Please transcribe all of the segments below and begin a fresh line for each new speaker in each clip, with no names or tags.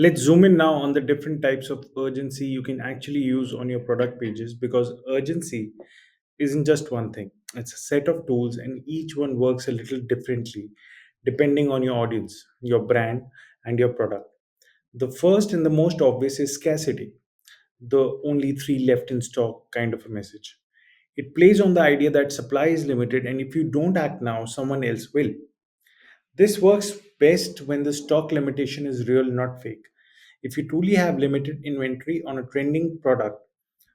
Let's zoom in now on the different types of urgency you can actually use on your product pages, because urgency isn't just one thing. It's a set of tools, and each one works a little differently depending on your audience, your brand, and your product. The first and the most obvious is scarcity, the only three left in stock kind of a message. It plays on the idea that supply is limited, and if you don't act now, someone else will. This works best when the stock limitation is real, not fake. If you truly have limited inventory on a trending product,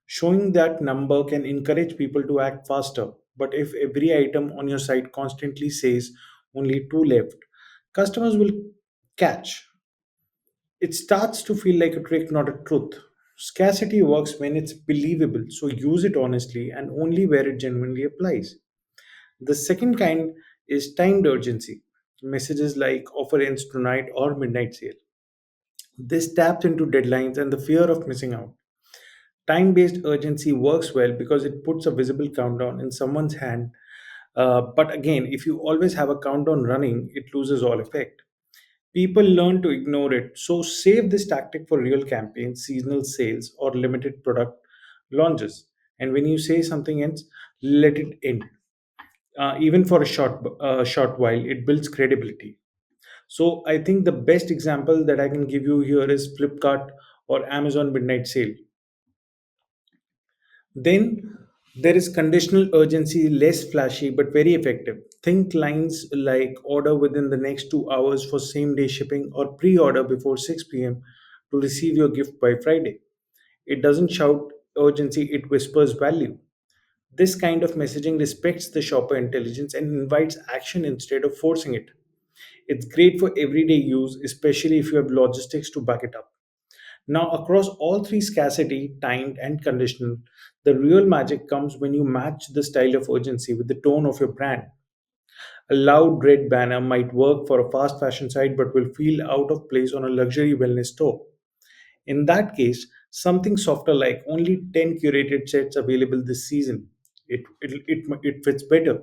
showing that number can encourage people to act faster. But if every item on your site constantly says only two left, customers will catch. It starts to feel like a trick, not a truth. Scarcity works when it's believable, so use it honestly and only where it genuinely applies. The second kind is timed urgency. Messages like offer ends tonight or midnight sale. This taps into deadlines and the fear of missing out. Time based urgency works well because it puts a visible countdown in someone's hand. But again, if you always have a countdown running, it loses all effect. People learn to ignore it. So save this tactic for real campaigns, seasonal sales, or limited product launches. And when you say something ends, let it end. Even for a short while, it builds credibility. So I think the best example that I can give you here is Flipkart or Amazon midnight sale. Then there is conditional urgency, less flashy but very effective. Think lines like order within the next 2 hours for same day shipping or pre order before 6 p.m. to receive your gift by Friday. It doesn't shout urgency, it whispers value. This kind of messaging respects the shopper intelligence and invites action instead of forcing it. It's great for everyday use, especially if you have logistics to back it up. Now, across all three scarcity, timed, and conditional, the real magic comes when you match the style of urgency with the tone of your brand. A loud red banner might work for a fast fashion site but will feel out of place on a luxury wellness store. In that case, something softer like only 10 curated sets available this season. It fits better.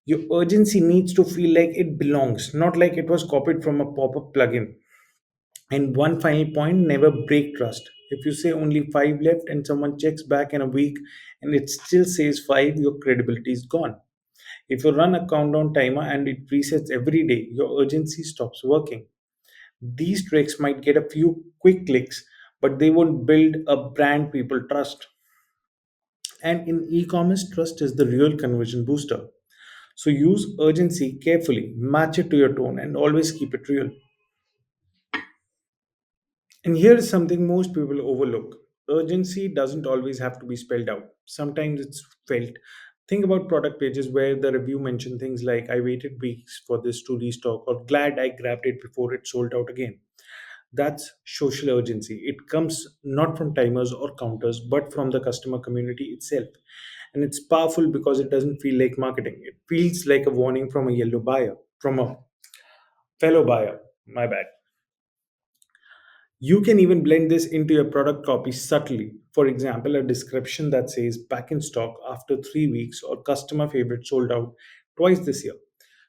Your urgency needs to feel like it belongs, not like it was copied from a pop up plugin. And one final point, never break trust. If you say only five left and someone checks back in a week and it still says five, your credibility is gone. If you run a countdown timer and it resets every day, your urgency stops working. These tricks might get a few quick clicks, but they won't build a brand people trust. And in e commerce, trust is the real conversion booster. So use urgency carefully, match it to your tone, and always keep it real. And here is something most people overlook: urgency doesn't always have to be spelled out, sometimes it's felt. Think about product pages where the review mentioned things like, I waited weeks for this to restock, or glad I grabbed it before it sold out again. That's social urgency. It comes not from timers or counters, but from the customer community itself. And it's powerful because it doesn't feel like marketing. It feels like a warning from a yellow buyer, from a fellow buyer. My bad. You can even blend this into your product copy subtly. For example, a description that says back in stock after 3 weeks or customer favorite sold out twice this year.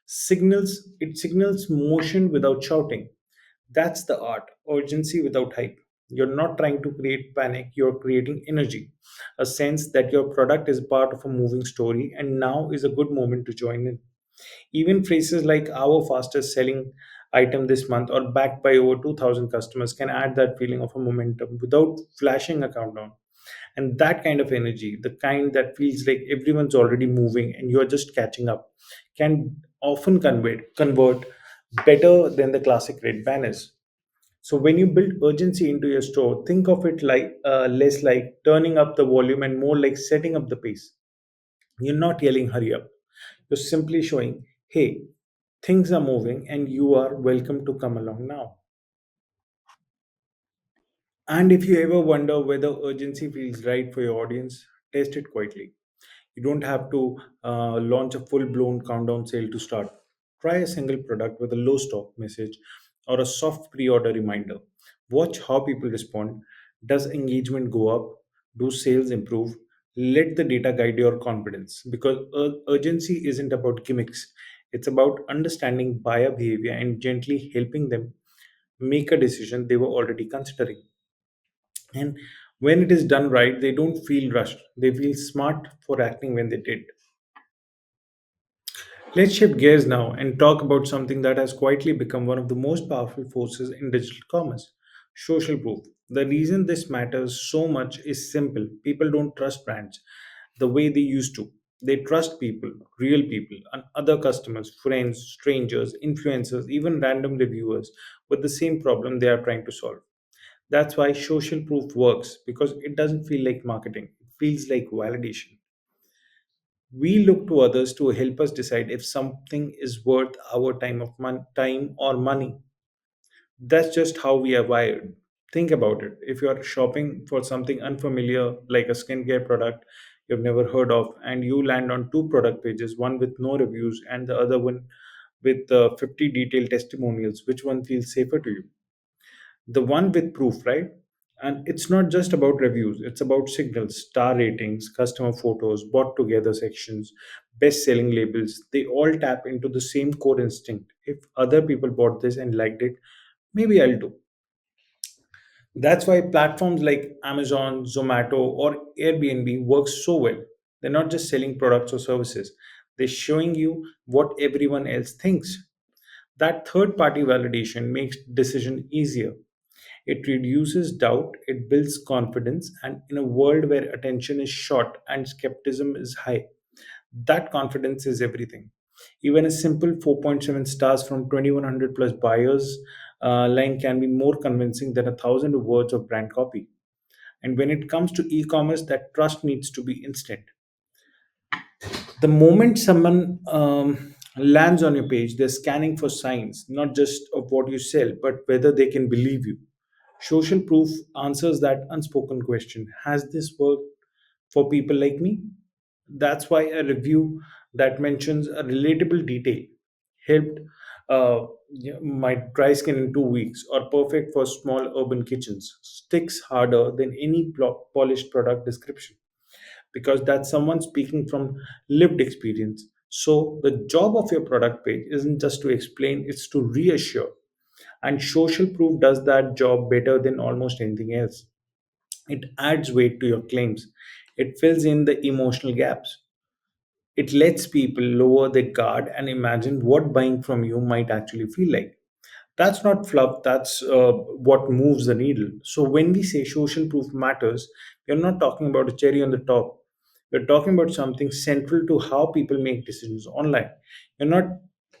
Signals motion without shouting. That's the art, urgency without hype. You're not trying to create panic, you're creating energy, a sense that your product is part of a moving story and now is a good moment to join in. Even phrases like our fastest selling item this month or backed by over 2,000 customers can add that feeling of a momentum without flashing a countdown. And that kind of energy, the kind that feels like everyone's already moving and you're just catching up, can often convert better than the classic red banners. So when you build urgency into your store, think of it like less like turning up the volume and more like setting up the pace. You're not yelling hurry up. You're simply showing, hey, things are moving and you are welcome to come along now. And if you ever wonder whether urgency feels right for your audience, test it quietly. You don't have to launch a full blown countdown sale to start. Try a single product with a low stock message or a soft pre order reminder. Watch how people respond. Does engagement go up? Do sales improve? Let the data guide your confidence, because urgency isn't about gimmicks. It's about understanding buyer behavior and gently helping them make a decision they were already considering. And when it is done right, they don't feel rushed. They feel smart for acting when they did. Let's shift gears now and talk about something that has quietly become one of the most powerful forces in digital commerce: social proof. The reason this matters so much is simple: people don't trust brands the way they used to. They trust people, real people, and other customers, friends, strangers, influencers, even random reviewers with the same problem they are trying to solve. That's why social proof works, because it doesn't feel like marketing, it feels like validation. We look to others to help us decide if something is worth our time or money. That's just how we are wired. Think about it. If you are shopping for something unfamiliar like a skincare product you've never heard of, and you land on two product pages, one with no reviews and the other one with 50 detailed testimonials, which one feels safer to you? The one with proof, right? And it's not just about reviews, it's about signals, star ratings, customer photos, bought together sections, best selling labels. They all tap into the same core instinct: if other people bought this and liked it, maybe I'll do. That's why platforms like Amazon, Zomato, or Airbnb work so well. They're not just selling products or services, they're showing you what everyone else thinks. That third party validation makes decision easier. It reduces doubt, it builds confidence, and in a world where attention is short and skepticism is high, that confidence is everything. Even a simple 4.7 stars from 2100 plus buyers line can be more convincing than a thousand words of brand copy. And when it comes to e commerce, that trust needs to be instant. The moment someone lands on your page, they're scanning for signs, not just of what you sell, but whether they can believe you. Social proof answers that unspoken question: has this worked for people like me? That's why a review that mentions a relatable detail, helped my dry skin in 2 weeks, or perfect for small urban kitchens, sticks harder than any polished product description, because that's someone speaking from lived experience. So, the job of your product page isn't just to explain, it's to reassure. And social proof does that job better than almost anything else. It adds weight to your claims, it fills in the emotional gaps, it lets people lower their guard and imagine what buying from you might actually feel like. That's not fluff, that's what moves the needle. So when we say social proof matters, we're not talking about a cherry on the top. We're talking about something central to how people make decisions online. You're not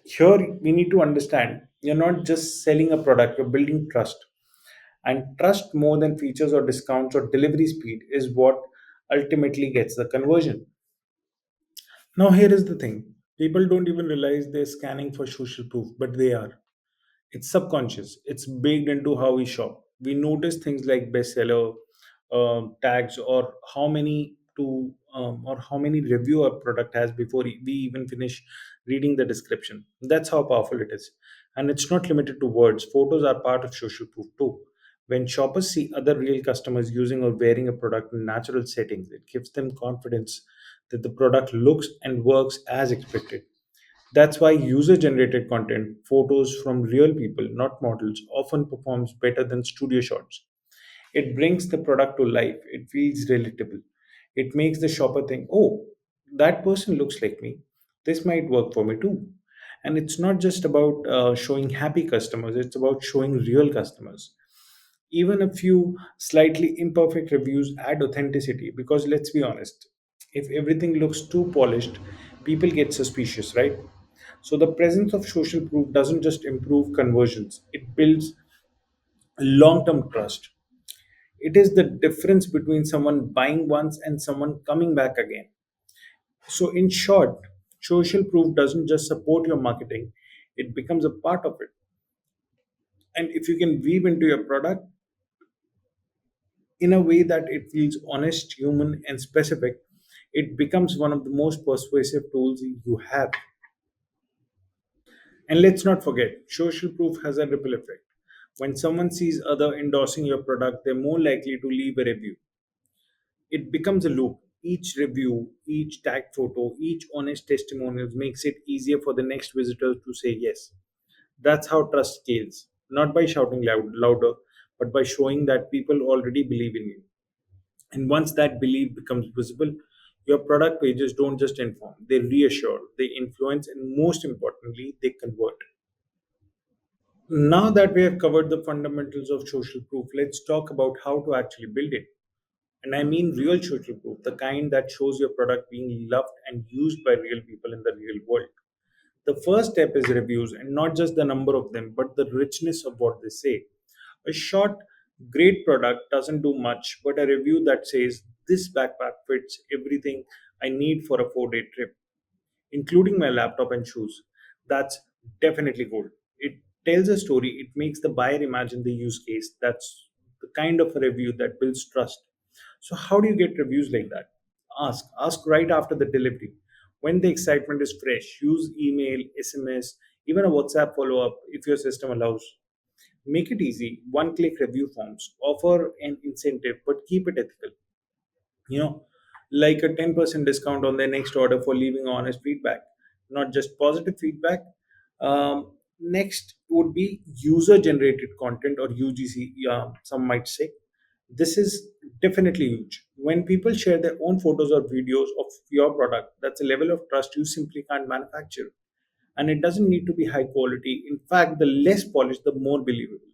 Here we need to understand, you're not just selling a product, you're building trust. And trust, more than features or discounts or delivery speed, is what ultimately gets the conversion. Now here is the thing. People don't even realize they're scanning for social proof, but they are. It's subconscious, it's baked into how we shop. We notice things like bestseller tags, or how many review a product has before we even finish reading the description. That's how powerful it is. And it's not limited to words. Photos are part of social proof too. When shoppers see other real customers using or wearing a product in natural settings, it gives them confidence that the product looks and works as expected. That's why user generated content, photos from real people, not models, often performs better than studio shots. It brings the product to life, it feels relatable. It makes the shopper think, oh, that person looks like me. This might work for me too. And it's not just about showing happy customers, it's about showing real customers. Even a few slightly imperfect reviews add authenticity, because let's be honest, if everything looks too polished, people get suspicious, right? So the presence of social proof doesn't just improve conversions, it builds long term trust. It is the difference between someone buying once and someone coming back again. So, in short, social proof doesn't just support your marketing, it becomes a part of it. And if you can weave into your product in a way that it feels honest, human, and specific, it becomes one of the most persuasive tools you have. And let's not forget, social proof has a ripple effect. When someone sees other endorsing your product, they're more likely to leave a review. It becomes a loop. Each review, each tag photo, each honest testimonial makes it easier for the next visitor to say yes. That's how trust scales. not by shouting louder, but by showing that people already believe in you. And once that belief becomes visible, your product pages don't just inform, they reassure, they influence, and most importantly, they convert. Now that we have covered the fundamentals of social proof, let's talk about how to actually build it. And I mean real social proof, the kind that shows your product being loved and used by real people in the real world. The first step is reviews, and not just the number of them, but the richness of what they say. A short, great product doesn't do much, but a review that says, "This backpack fits everything I need for a 4-day trip, including my laptop and shoes." That's definitely gold. It tells a story, it makes the buyer imagine the use case. That's the kind of a review that builds trust. So, how do you get reviews like that? Ask right after the delivery. When the excitement is fresh, use email, SMS, even a WhatsApp follow up if your system allows. Make it easy, one click review forms, offer an incentive, but keep it ethical. You know, like a 10% discount on their next order for leaving honest feedback, not just positive feedback. Next would be user generated content, or UGC, some might say. This is definitely huge. When people share their own photos or videos of your product, that's a level of trust you simply can't manufacture. And it doesn't need to be high quality. In fact, the less polished, the more believable.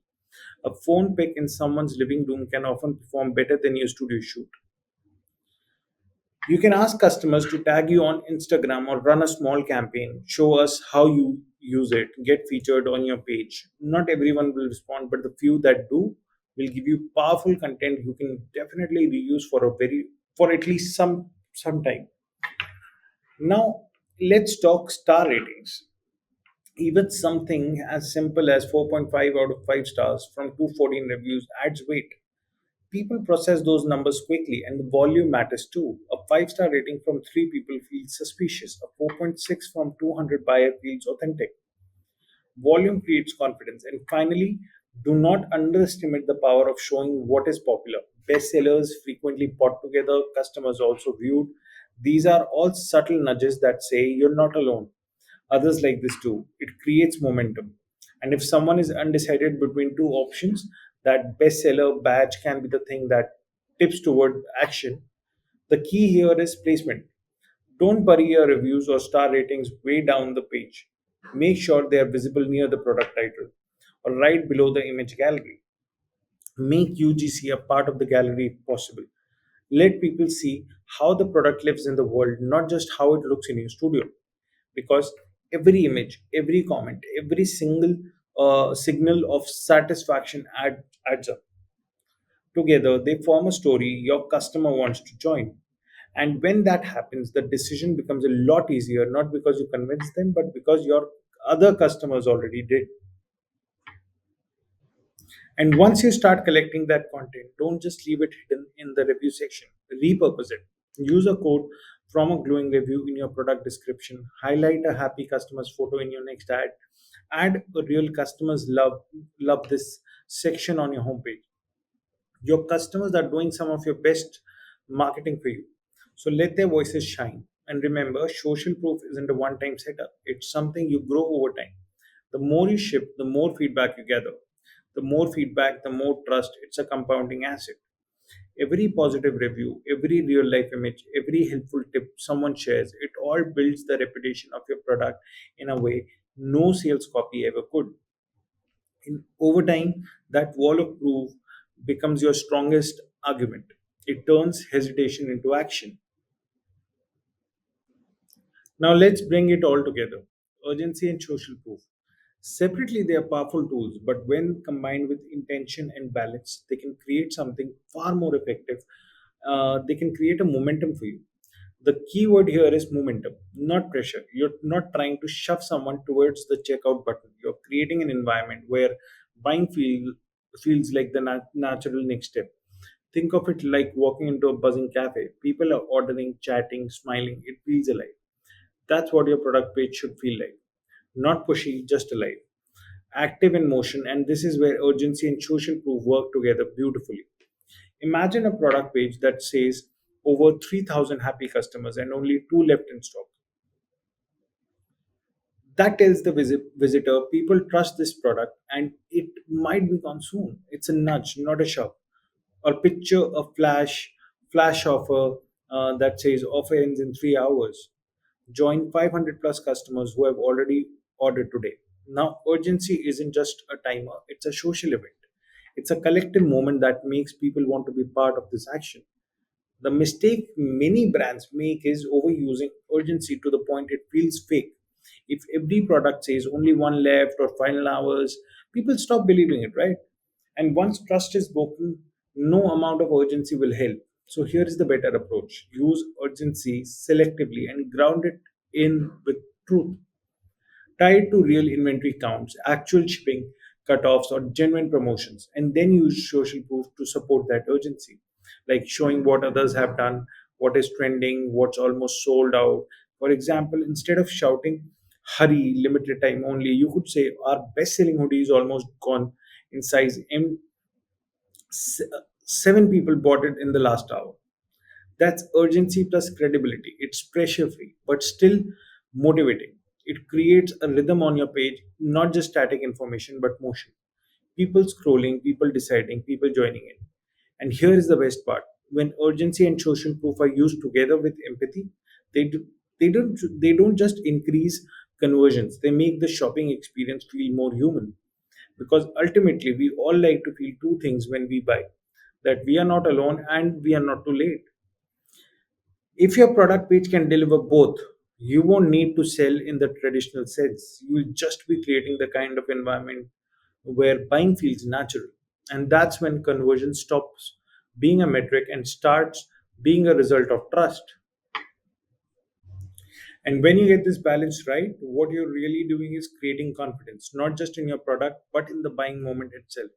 A phone pic in someone's living room can often perform better than your studio shoot. You can ask customers to tag you on Instagram or run a small campaign. Show us how you use it. Get featured on your page. Not everyone will respond, but the few that do will give you powerful content you can definitely reuse for at least some time. Now let's talk star ratings. Even something as simple as 4.5 out of 5 stars from 214 reviews adds weight. People process those numbers quickly, and the volume matters too. A 5-star rating from 3 people feels suspicious. A 4.6 from 200 buyer feels authentic. Volume creates confidence. And finally, do not underestimate the power of showing what is popular. Bestsellers frequently bought together, customers also viewed. These are all subtle nudges that say you're not alone. Others like this too. It creates momentum. And if someone is undecided between two options, that bestseller badge can be the thing that tips toward action. The key here is placement. Don't bury your reviews or star ratings way down the page. Make sure they are visible near the product title or right below the image gallery. Make UGC a part of the gallery if possible. Let people see how the product lives in the world, not just how it looks in your studio. Because every image, every comment, every single signal of satisfaction adds up. Together, they form a story your customer wants to join. And when that happens, the decision becomes a lot easier, not because you convince them, but because your other customers already did. And once you start collecting that content, don't just leave it hidden in the review section. Repurpose it. Use a quote from a glowing review in your product description. Highlight a happy customer's photo in your next ad. Add a real customers love this section on your homepage. Your customers are doing some of your best marketing for you. So let their voices shine. And remember, social proof isn't a one time setup, it's something you grow over time. The more you ship, the more feedback you gather. The more feedback, the more trust. It's a compounding asset. Every positive review, every real life image, every helpful tip someone shares, it all builds the reputation of your product in a way no sales copy ever could. Over time, that wall of proof becomes your strongest argument. It turns hesitation into action. Now let's bring it all together. Urgency and social proof. Separately, they are powerful tools, but when combined with intention and balance, they can create something far more effective. They can create a momentum for you. The key word here is momentum, not pressure. You're not trying to shove someone towards the checkout button. You're creating an environment where feels like the natural next step. Think of it like walking into a buzzing cafe. People are ordering, chatting, smiling. It feels alive. That's what your product page should feel like. Not pushy, just alive, active in motion, and this is where urgency and social proof work together beautifully. Imagine a product page that says over 3,000 happy customers and only two left in stock. That tells the visitor people trust this product and it might be gone soon. It's a nudge, not a shove. Or picture a flash offer that says offer ends in 3 hours. Join 500 plus customers who have already ordered today. Now, urgency isn't just a timer, it's a social event. It's a collective moment that makes people want to be part of this action. The mistake many brands make is overusing urgency to the point it feels fake. If every product says only one left or final hours, people stop believing it, right? And once trust is broken, no amount of urgency will help. So here is the better approach. Use urgency selectively and ground it in with truth. Tied to real inventory counts, actual shipping cutoffs, or genuine promotions, and then use social proof to support that urgency, like showing what others have done, what is trending, what's almost sold out. For example, instead of shouting, hurry, limited time only, you could say, our best selling hoodie is almost gone in size M. Seven people bought it in the last hour. That's urgency plus credibility. It's pressure free, but still motivating. It creates a rhythm on your page, not just static information, but motion. People scrolling, people deciding, people joining in. And here is the best part. When urgency and social proof are used together with empathy, they do they don't just increase conversions, they make the shopping experience feel more human. Because ultimately we all like to feel two things when we buy, that we are not alone and we are not too late. If your product page can deliver both, you won't need to sell in the traditional sense. You'll just be creating the kind of environment where buying feels natural. And that's when conversion stops being a metric and starts being a result of trust. And when you get this balance right, what you're really doing is creating confidence, not just in your product, but in the buying moment itself.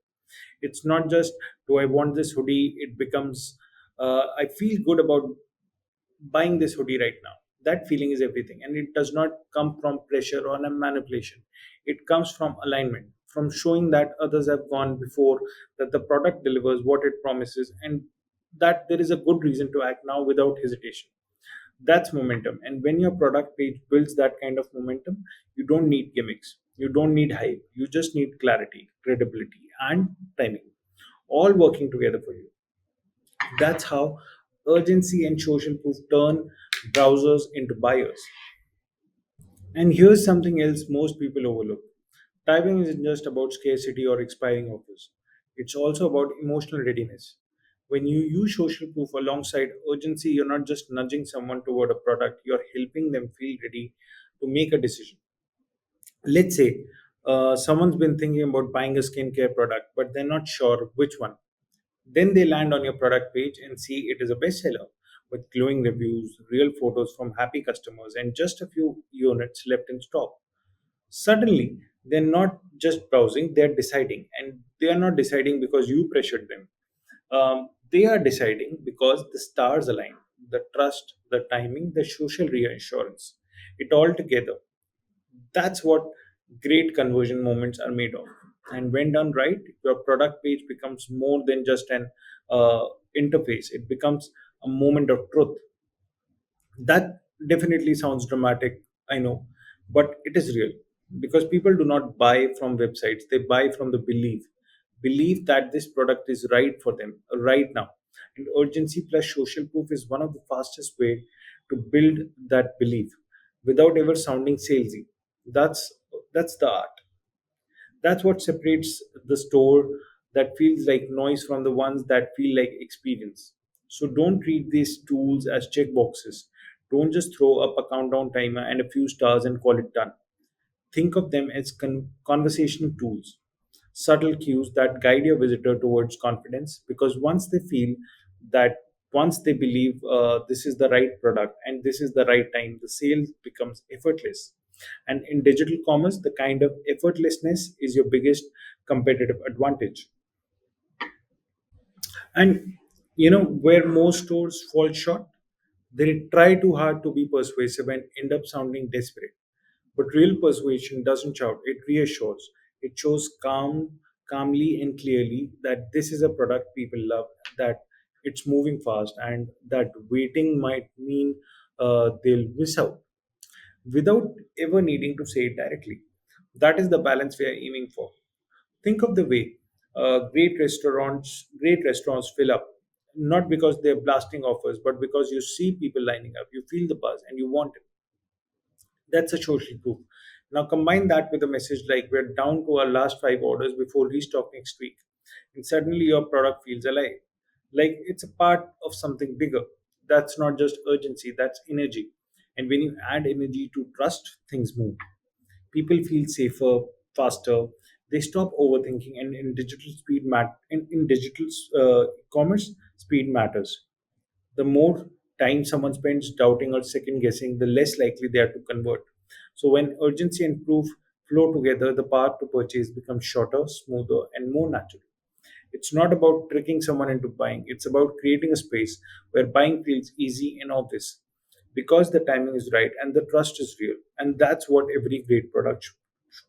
It's not just, do I want this hoodie? It becomes, I feel good about buying this hoodie right now. That feeling is everything. And it does not come from pressure or a manipulation. It comes from alignment, from showing that others have gone before, that the product delivers what it promises, and that there is a good reason to act now without hesitation. That's momentum. And when your product page builds that kind of momentum, you don't need gimmicks. You don't need hype. You just need clarity, credibility, and timing, all working together for you. That's how urgency and social proof turn browsers into buyers. And here's something else most people overlook. Typing isn't just about scarcity or expiring offers, it's also about emotional readiness. When you use social proof alongside urgency, you're not just nudging someone toward a product, you're helping them feel ready to make a decision. Let's say someone's been thinking about buying a skincare product, but they're not sure which one. Then they land on your product page and see it is a bestseller with glowing reviews, real photos from happy customers, and just a few units left in stock. Suddenly, they're not just browsing, they're deciding. And they are not deciding because you pressured them. They are deciding because the stars align, the trust, the timing, the social reassurance. It all together. That's what great conversion moments are made of. And when done right, your product page becomes more than just an uh, interface. It becomes a moment of truth. That definitely sounds dramatic, I know, but it is real, because people do not buy from websites, they buy from the belief that this product is right for them right now. And urgency plus social proof is one of the fastest way to build that belief without ever sounding salesy. That's the art. That's what separates the store that feels like noise from the ones that feel like experience. So don't treat these tools as checkboxes. Don't just throw up a countdown timer and a few stars and call it done. Think of them as conversation tools, subtle cues that guide your visitor towards confidence. Because that, once they believe this is the right product and this is the right time, the sale becomes effortless. And in digital commerce, the kind of effortlessness is your biggest competitive advantage. And where most stores fall short, they try too hard to be persuasive and end up sounding desperate. But real persuasion doesn't shout, it reassures. It shows calmly and clearly that this is a product people love, that it's moving fast, and that waiting might mean they'll miss out. without ever needing to say it directly. That is the balance we are aiming for. Think of the way great restaurants fill up, not because they're blasting offers, but because you see people lining up, you feel the buzz, and you want it. That's a social proof. Now combine that with a message like we're down to our last five orders before restock next week, and suddenly your product feels alive, like it's a part of something bigger. That's not just urgency; that's energy. And when you add energy to trust, things move. People feel safer, faster. They stop overthinking, and in digital commerce, speed matters. The more time someone spends doubting or second guessing, the less likely they are to convert. So when urgency and proof flow together, the path to purchase becomes shorter, smoother, and more natural. It's not about tricking someone into buying, it's about creating a space where buying feels easy and obvious because the timing is right and the trust is real. And that's what every great product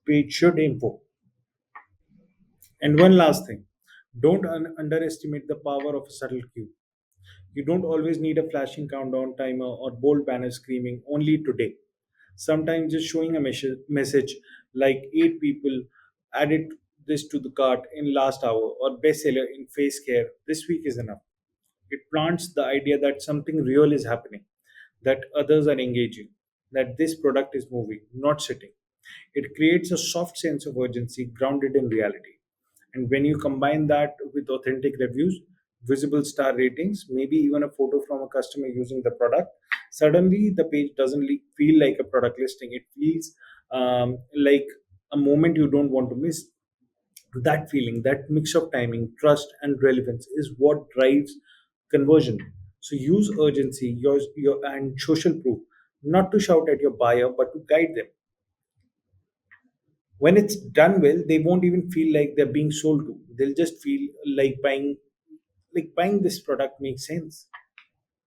page should aim for. And one last thing, don't underestimate the power of a subtle cue. You don't always need a flashing countdown timer or bold banner screaming only today. Sometimes just showing a message like eight people added this to the cart in last hour or bestseller in face care this week is enough. It plants the idea that something real is happening, that others are engaging, that this product is moving, not sitting. It creates a soft sense of urgency grounded in reality. And when you combine that with authentic reviews, visible star ratings, maybe even a photo from a customer using the product, suddenly the page doesn't feel like a product listing. It feels like a moment you don't want to miss. That feeling, that mix of timing, trust, and relevance is what drives conversion. So use urgency, your and social proof, not to shout at your buyer, but to guide them. When it's done well, they won't even feel like they're being sold to. They'll just feel like buying this product makes sense.